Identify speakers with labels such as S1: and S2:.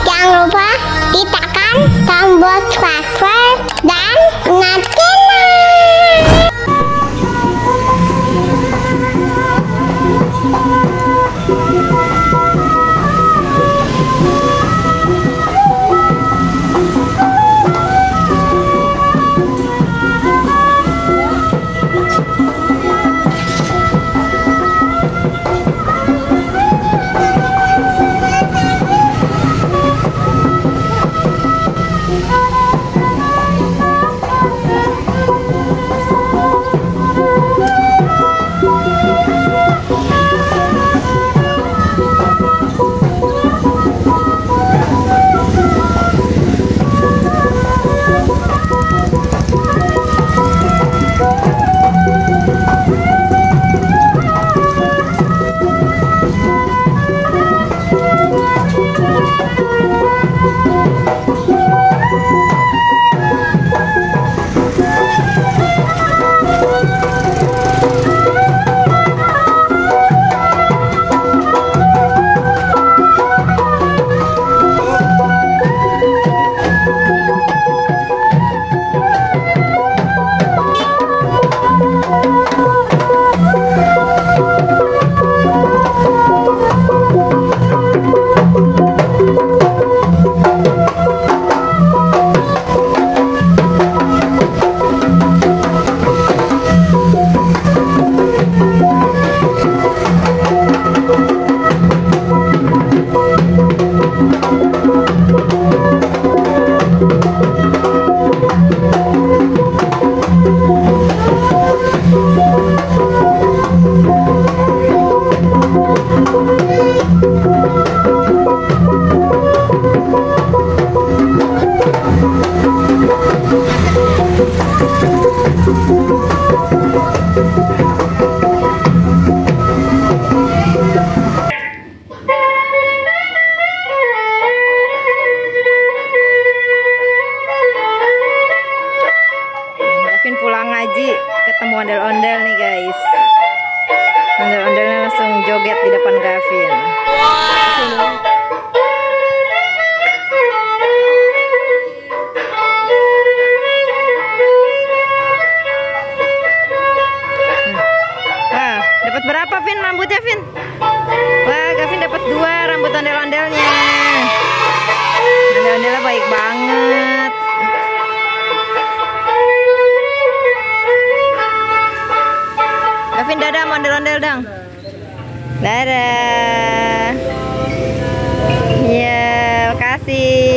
S1: Jangan lupa tekan tombol subscribe dan nyalakan.
S2: Pulang ngaji ketemu ondel-ondel nih guys. Ondel-ondelnya langsung joget di depan Gavin. Wah, dapat berapa Vin rambutnya Vin? Wah, Gavin dapat 2 rambut ondel-ondelnya. Ondel-ondelnya baik banget. Gavin dadah ondel-ondel dong. Dadah. Iya, makasih.